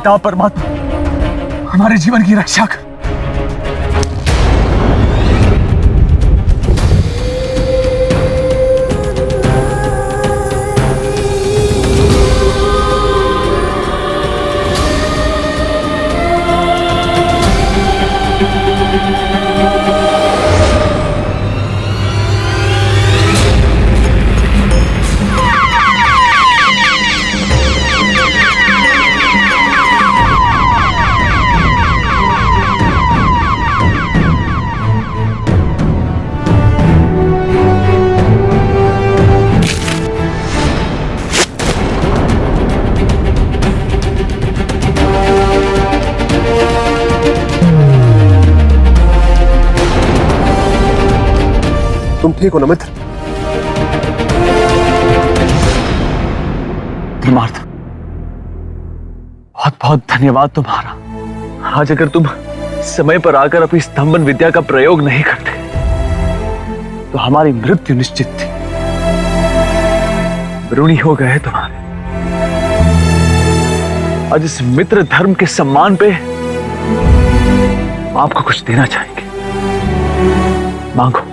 पिता परमात्मा हमारे जीवन की रक्षा कर। तुम ठीक हो ना मित्र? धर्मार्थ, बहुत बहुत धन्यवाद तुम्हारा। आज अगर तुम समय पर आकर अपनी स्तंभन विद्या का प्रयोग नहीं करते तो हमारी मृत्यु निश्चित थी। ऋणी हो गए तुम्हारे। आज इस मित्र धर्म के सम्मान पे आपको कुछ देना चाहेंगे। मांगो,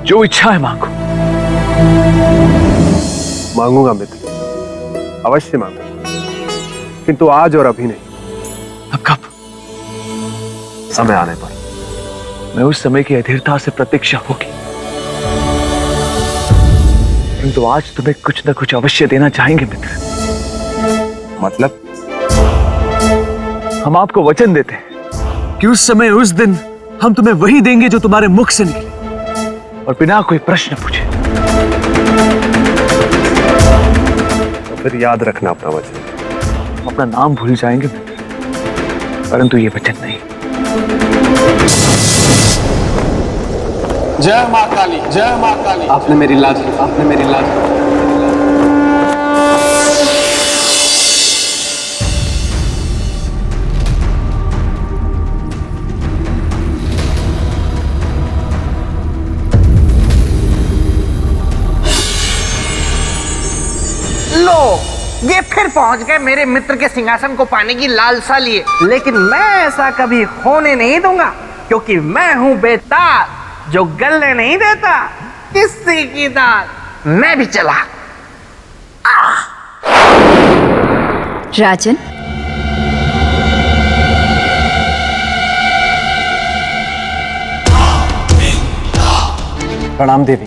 जो इच्छा है मांगो। मांगूंगा मित्र, अवश्य मांगूंगा, किंतु आज और अभी नहीं। अब कब? समय आने पर। मैं उस समय की अधीरता से प्रतीक्षा होगी, परंतु आज तुम्हें कुछ न कुछ अवश्य देना चाहेंगे मित्र। मतलब? हम आपको वचन देते हैं कि उस समय उस दिन हम तुम्हें वही देंगे जो तुम्हारे मुख से निकले और बिना कोई प्रश्न पूछे। तो फिर याद रखना अपना वचन। अपना नाम भूल जाएंगे मित्र, परंतु ये वचन नहीं। जय मां काली, जय मां काली। आपने मेरी लाज रखी, आपने मेरी लाज रखी। लो, ये फिर पहुंच गए मेरे मित्र के सिंहासन को पाने की लालसा लिए। लेकिन मैं ऐसा कभी होने नहीं दूंगा, क्योंकि मैं हूं बेताल जो गलने नहीं देता किसी की दाल। मैं भी चला। राजन, प्रणाम देवी।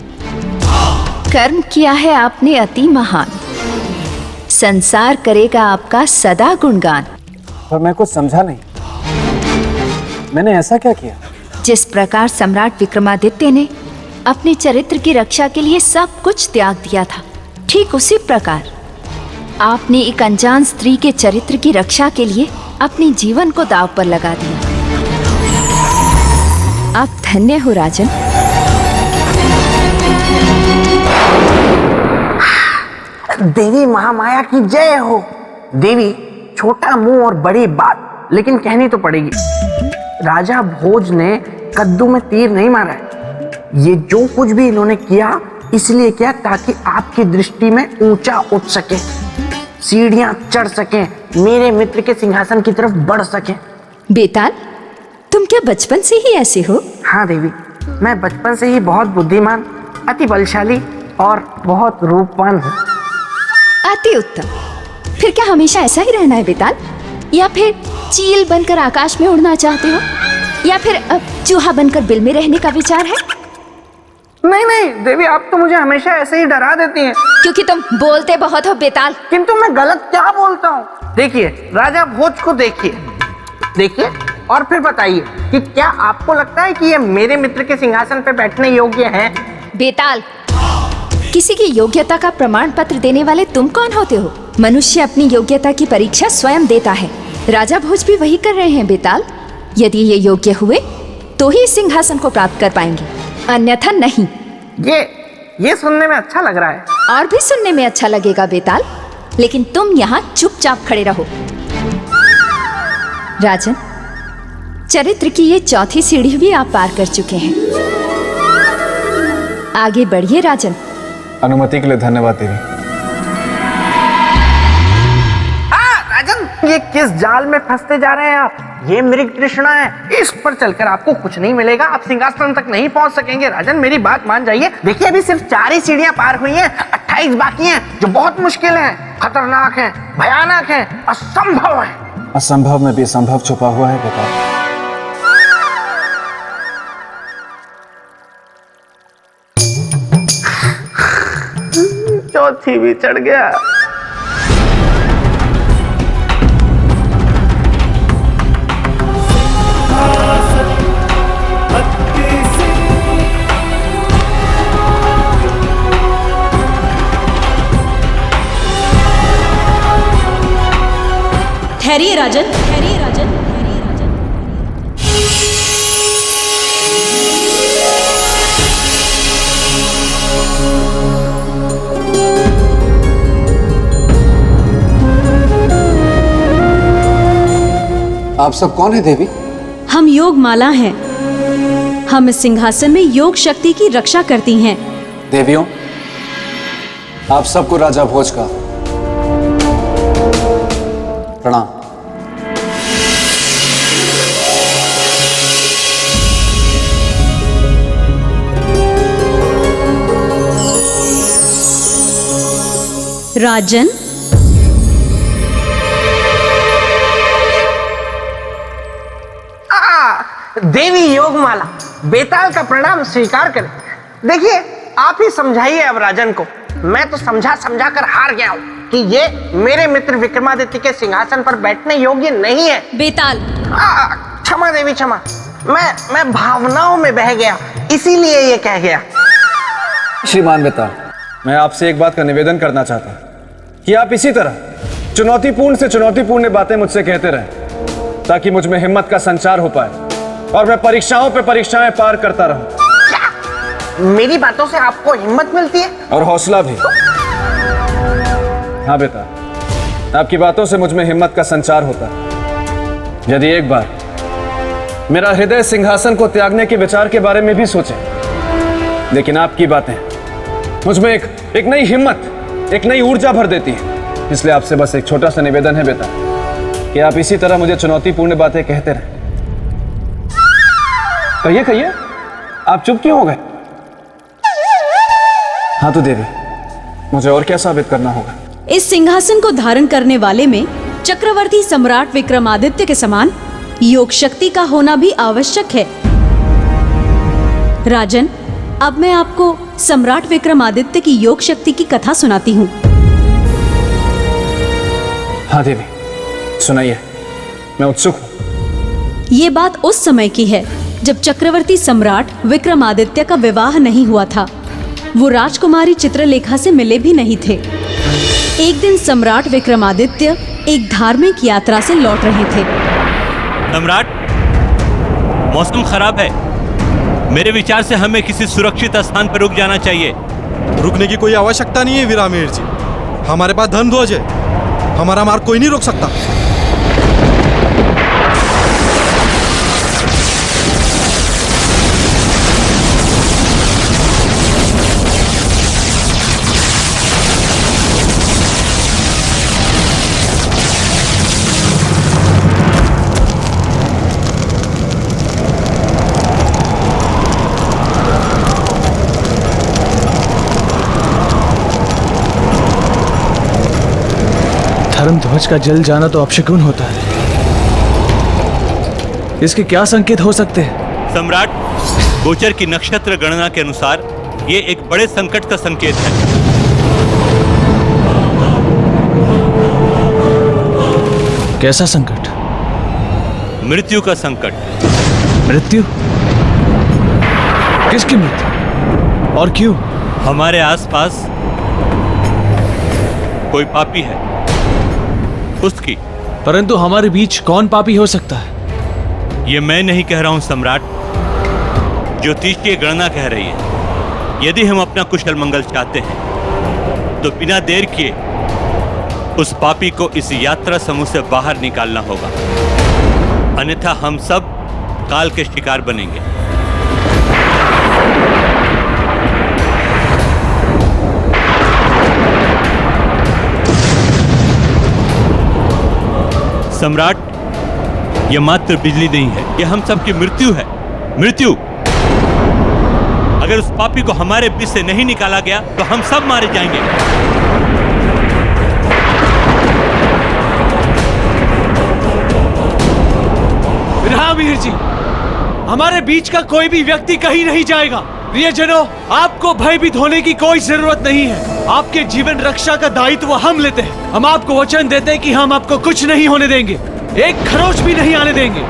कर्म किया है आपने अति महान, संसार करेगा आपका सदा गुणगान। पर मैं कुछ समझा नहीं, मैंने ऐसा क्या किया? जिस प्रकार सम्राट विक्रमादित्य ने अपने चरित्र की रक्षा के लिए सब कुछ त्याग दिया था, ठीक उसी प्रकार आपने एक अनजान स्त्री के चरित्र की रक्षा के लिए अपने जीवन को दांव पर लगा दिया। आप धन्य हो राजन। देवी महामाया की जय हो। देवी, छोटा मुंह और बड़ी बात, लेकिन कहनी तो पड़ेगी। राजा भोज ने कद्दू में तीर नहीं मारा है। ये जो कुछ भी इन्होंने किया इसलिए किया ताकि आपकी दृष्टि में ऊंचा उठ सके, सीढ़ियां चढ़ सके, मेरे मित्र के सिंहासन की तरफ बढ़ सके। बेताल, तुम क्या बचपन से ही ऐसे हो? हाँ देवी, मैं बचपन से ही बहुत बुद्धिमान, अति बलशाली और बहुत रूपवान हूँ। अति उत्तम। फिर क्या हमेशा ऐसा ही रहना है बेताल, या फिर चील बनकर आकाश में उड़ना चाहते हो, या फिर चूहा बनकर बिल में रहने का विचार है? नहीं नहीं देवी, आप तो मुझे हमेशा ऐसे ही डरा देती हैं। क्योंकि तुम बोलते बहुत हो बेताल। किंतु मैं गलत क्या बोलता हूँ? देखिए, राजा भोज को देखिए, देखिए और फिर बताइए कि क्या आपको लगता है कि ये मेरे मित्र के सिंहासन पे बैठने योग्य हैं? बेताल, किसी की योग्यता का प्रमाण पत्र देने वाले तुम कौन होते हो? मनुष्य अपनी योग्यता की परीक्षा स्वयं देता है। राजा भोज भी वही कर रहे हैं बेताल। यदि ये योग्य हुए तो ही सिंहासन को प्राप्त कर पाएंगे, अन्यथा नहीं। ये सुनने में अच्छा लग रहा है। और भी सुनने में अच्छा लगेगा बेताल, लेकिन तुम यहाँ चुपचाप खड़े रहो। राजन, चरित्र की ये चौथी सीढ़ी भी आप पार कर चुके हैं। आगे बढ़िए राजन। अनुमति के लिए धन्यवाद देवी। राजन, ये किस जाल में फंसते जा रहे हैं आप? ये मृग तृष्णा है, इस पर चलकर आपको कुछ नहीं मिलेगा, आप सिंहासन तक नहीं पहुंच सकेंगे। राजन मेरी बात मान जाइए, देखिए अभी सिर्फ 4 ही सीढ़ियां पार हुई हैं, 28 बाकी हैं जो बहुत मुश्किल हैं, खतरनाक हैं, भयानक हैं, असंभव हैं। असंभव में भी संभव छुपा हुआ है बेटा। चौथी भी चढ़ गया। ठहरिए राजन, ठहरिए राजन, ठहरिए राजन। आप सब कौन है देवी? हम योग माला हैं। हम इस सिंहासन में योग शक्ति की रक्षा करती हैं। देवियों, आप सबको राजा भोज का प्रणाम। राजन, देवी योगमाला, बेताल का प्रणाम स्वीकार करें। देखिए आप ही समझाइए अब राजन को, मैं तो समझा समझा कर हार गया हूँ कि ये मेरे मित्र विक्रमादित्य के सिंहासन पर बैठने योग्य नहीं है। बेताल। क्षमा देवी क्षमा, मैं भावनाओं में बह गया, इसीलिए ये कह गया। श्रीमान बेताल, मैं आपसे एक बात का निवेदन करना चाहता हूं कि आप इसी तरह चुनौतीपूर्ण से चुनौतीपूर्ण बातें मुझसे कहते रहें, ताकि मुझ में हिम्मत का संचार हो पाए और मैं परीक्षाओं पे परीक्षाएं पार करता रहूं। क्या मेरी बातों से आपको हिम्मत मिलती है? और हौसला भी। हाँ बेटा, आपकी बातों से मुझ में हिम्मत का संचार होता है। यदि एक बार मेरा हृदय सिंहासन को त्यागने के विचार के बारे में भी सोचे, लेकिन आपकी बातें मुझ में एक नई हिम्मत, एक नई ऊर्जा भर देती है। इसलिए आपसे बस एक छोटा सा निवेदन है बेटा, कि आप इसी तरह मुझे चुनौतीपूर्ण बातें कहते रहें। कहिए कहिए, आप चुप क्यों हो गए? हाँ तो देवी, मुझे और क्या साबित करना होगा? इस सिंहासन को धारण करने वाले में चक्रवर्ती सम्राट विक्रमादित्य के समान योग शक्ति का होना भी आवश्यक है। राजन, अब मैं आपको सम्राट विक्रमादित्य की योग शक्ति की कथा सुनाती हूँ। हाँ देवी, सुनाइए, मैं उत्सुक हूँ। ये बात उस समय की है जब चक्रवर्ती सम्राट विक्रमादित्य का विवाह नहीं हुआ था। वो राजकुमारी चित्रलेखा से मिले भी नहीं थे। एक दिन सम्राट विक्रमादित्य एक धार्मिक यात्रा से लौट रहे थे। सम्राट, मौसम खराब है। मेरे विचार से हमें किसी सुरक्षित स्थान पर रुक जाना चाहिए। रुकने की कोई आवश्यकता नहीं है वीरामेर जी, हमारे पास धन ध्वज है, हमारा मार्ग कोई नहीं रोक सकता। धर्म ध्वज का जल जाना तो अपशकुन होता है। इसके क्या संकेत हो सकते हैं? सम्राट, गोचर की नक्षत्र गणना के अनुसार ये एक बड़े संकट का संकेत है। कैसा संकट? मृत्यु का संकट। मृत्यु? किसकी मृत्यु और क्यों? हमारे आसपास कोई पापी है, उसकी। परंतु हमारे बीच कौन पापी हो सकता है? ये मैं नहीं कह रहा हूं सम्राट, ज्योतिषीय गणना कह रही है। यदि हम अपना कुशल मंगल चाहते हैं तो बिना देर किए उस पापी को इस यात्रा समूह से बाहर निकालना होगा, अन्यथा हम सब काल के शिकार बनेंगे। सम्राट, यह मात्र बिजली नहीं है, यह हम सबकी मृत्यु है। मृत्यु। अगर उस पापी को हमारे बीच से नहीं निकाला गया तो हम सब मारे जाएंगे। वीर जी, हमारे बीच का कोई भी व्यक्ति कहीं नहीं जाएगा। प्रियजनों, आपको भयभीत होने की कोई जरूरत नहीं है। आपके जीवन रक्षा का दायित्व हम लेते हैं। हम आपको वचन देते हैं कि हम आपको कुछ नहीं होने देंगे, एक खरोच भी नहीं आने देंगे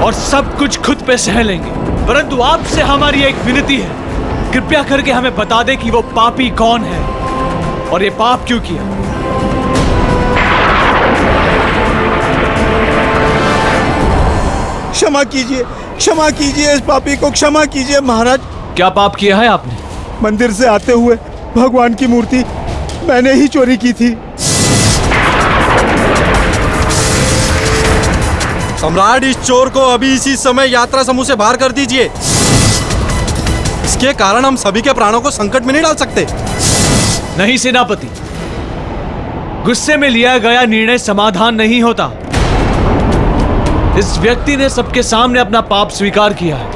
और सब कुछ खुद पे सह लेंगे। परंतु आपसे हमारी एक विनती है, कृपया करके हमें बता दे कि वो पापी कौन है और ये पाप क्यों किया। क्षमा कीजिए, क्षमा कीजिए, इस पापी को क्षमा कीजिए महाराज। क्या पाप किया है आपने? मंदिर से आते हुए भगवान की मूर्ति मैंने ही चोरी की थी। सम्राट, इस चोर को अभी इसी समय यात्रा समूह से बाहर कर दीजिए। इसके कारण हम सभी के प्राणों को संकट में नहीं डाल सकते। नहीं सेनापति, गुस्से में लिया गया निर्णय समाधान नहीं होता। इस व्यक्ति ने सबके सामने अपना पाप स्वीकार किया है।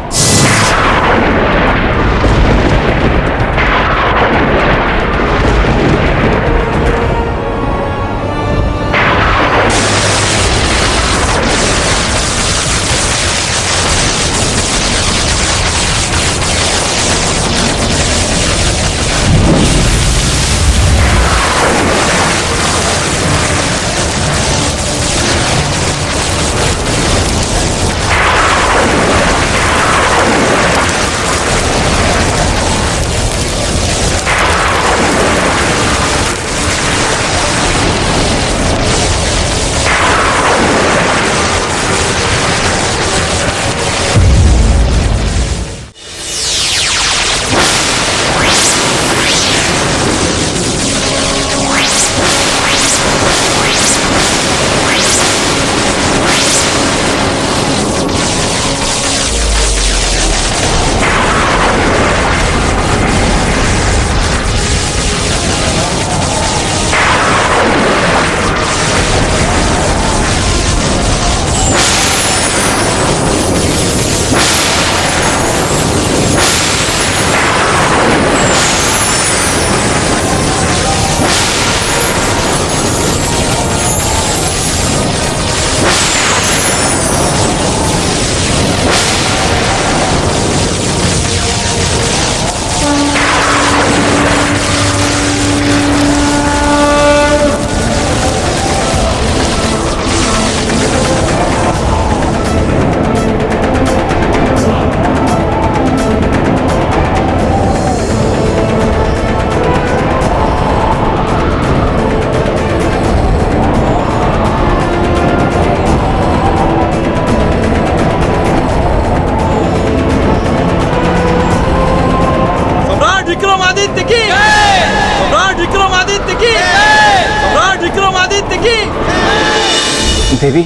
देवी,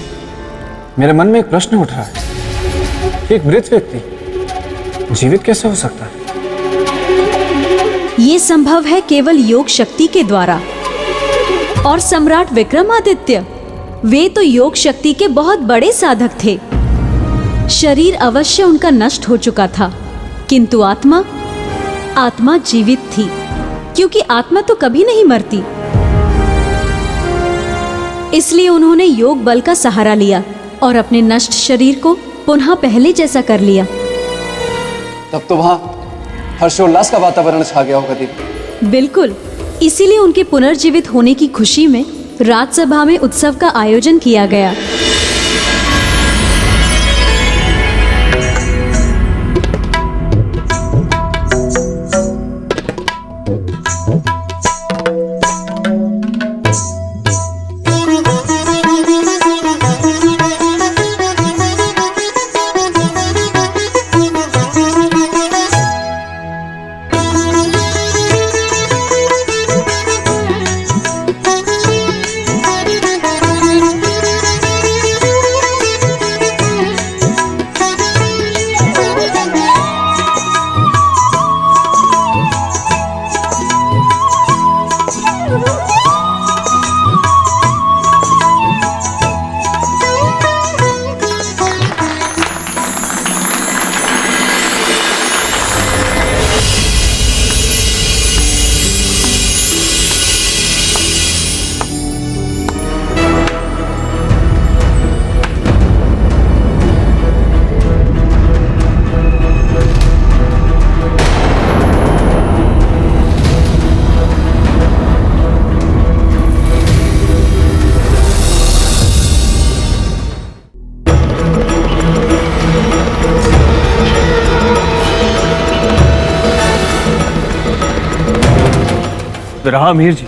मेरे मन में एक प्रश्न उठ रहा है। एक मृत व्यक्ति जीवित कैसे हो सकता है? ये संभव है केवल योग शक्ति के द्वारा। और सम्राट विक्रमादित्य, वे तो योग शक्ति के बहुत बड़े साधक थे। शरीर अवश्य उनका नष्ट हो चुका था, किंतु आत्मा जीवित थी, क्योंकि आत्मा तो कभी नहीं मरती। इसलिए उन्होंने योग बल का सहारा लिया और अपने नष्ट शरीर को पुनः पहले जैसा कर लिया। तब तो वहां हर्षोल्लास का वातावरण छा गया होगा देवी। बिल्कुल, इसीलिए उनके पुनर्जीवित होने की खुशी में राजसभा में उत्सव का आयोजन किया गया। रहा मीर जी।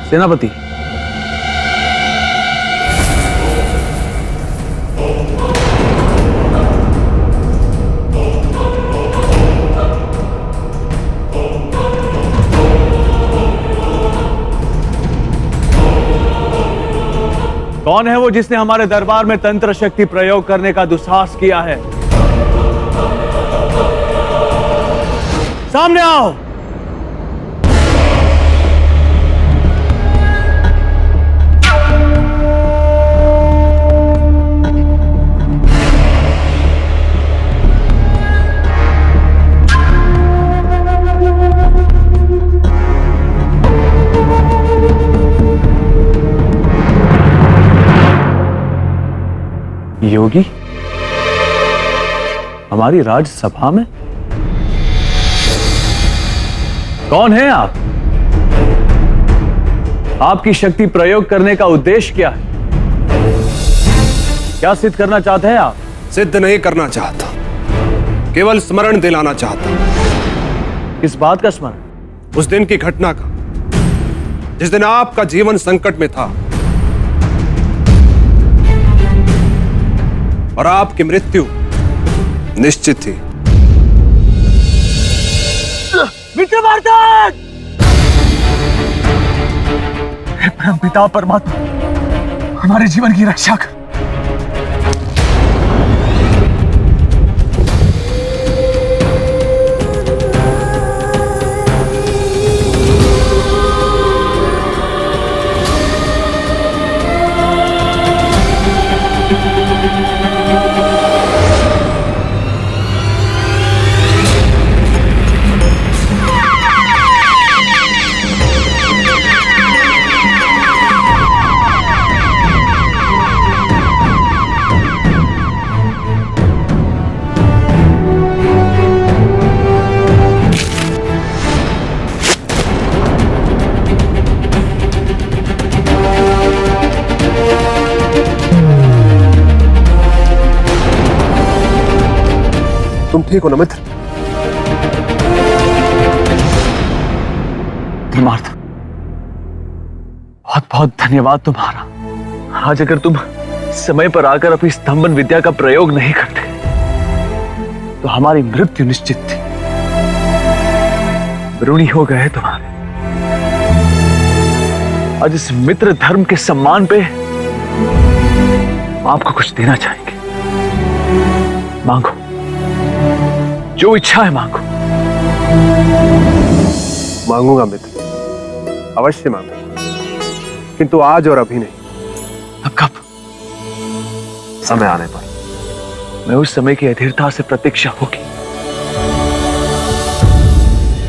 सेनापति, कौन है वो जिसने हमारे दरबार में तंत्र शक्ति प्रयोग करने का दुस्साहस किया है? सामने आओ। योगी, हमारी राजसभा में कौन है आप? आपकी शक्ति प्रयोग करने का उद्देश्य क्या है? क्या सिद्ध करना चाहते हैं आप? सिद्ध नहीं करना चाहता, केवल स्मरण दिलाना चाहता। किस बात का स्मरण? उस दिन की घटना का, जिस दिन आपका जीवन संकट में था और आपकी मृत्यु निश्चित थी। विक्रमार्जन! हे परम पिता परमात्मा, हमारे जीवन की रक्षा कर। तुम ठीक हो ना मित्र? धर्मार्थ, बहुत बहुत धन्यवाद तुम्हारा। आज अगर तुम समय पर आकर अपनी स्तंभन विद्या का प्रयोग नहीं करते तो हमारी मृत्यु निश्चित थी। ऋणी हो गए तुम्हारे। आज इस मित्र धर्म के सम्मान पे आपको कुछ देना चाहेंगे। मांगो, जो इच्छा है मांगो। मांगूंगा मित्र, अवश्य मांगूंगा, किंतु आज और अभी नहीं। अब कब? समय आने पर। मैं उस समय की अधीरता से प्रतीक्षा होगी,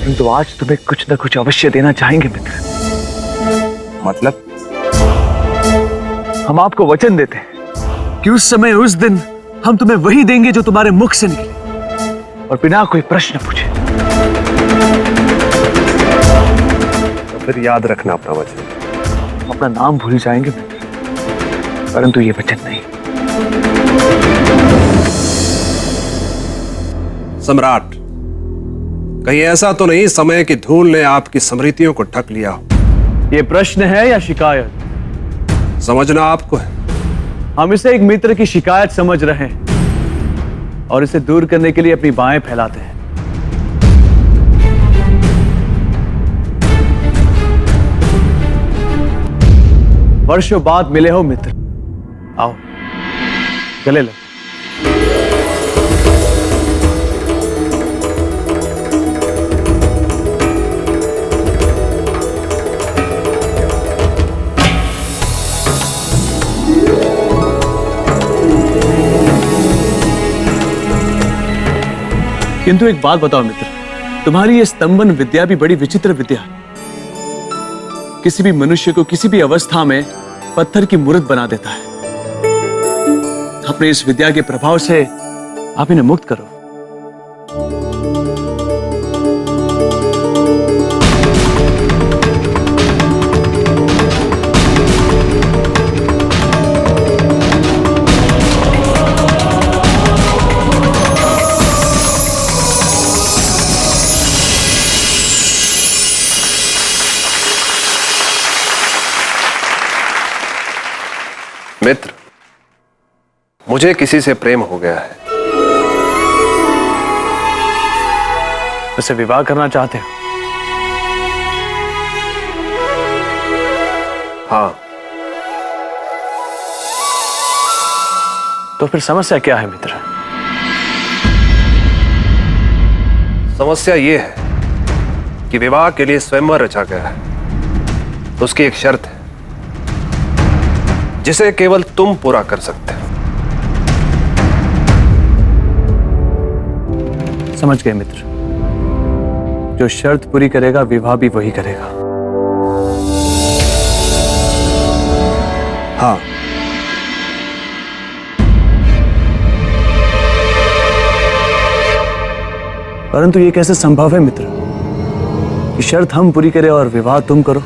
किंतु आज तुम्हें कुछ न कुछ अवश्य देना चाहेंगे मित्र। मतलब? हम आपको वचन देते हैं कि उस समय उस दिन हम तुम्हें वही देंगे जो तुम्हारे मुख से निकले और बिना कोई प्रश्न पूछे। तो फिर याद रखना अपना वचन। अपना नाम भूल जाएंगे मित्र, परंतु ये वचन नहीं। सम्राट, कहीं ऐसा तो नहीं समय की धूल ने आपकी स्मृतियों को ढक लिया हो? ये प्रश्न है या शिकायत? समझना आपको है। हम इसे एक मित्र की शिकायत समझ रहे हैं और इसे दूर करने के लिए अपनी बाहें फैलाते हैं। वर्षों बाद मिले हो मित्र, आओ गले लो। किंतु एक बात बताओ मित्र, तुम्हारी ये स्तंभन विद्या भी बड़ी विचित्र विद्या है। किसी भी मनुष्य को किसी भी अवस्था में पत्थर की मूर्त बना देता है। अपने इस विद्या के प्रभाव से आप इन्हें मुक्त करो। मुझे किसी से प्रेम हो गया है। उससे विवाह करना चाहते हो? हाँ। तो फिर समस्या क्या है मित्र? समस्या यह है कि विवाह के लिए स्वयंवर रचा गया है, तो उसकी एक शर्त है जिसे केवल तुम पूरा कर सकते हो। समझ गए मित्र। जो शर्त पूरी करेगा विवाह भी वही करेगा। हाँ। परंतु ये कैसे संभव है मित्र कि शर्त हम पूरी करें और विवाह तुम करो?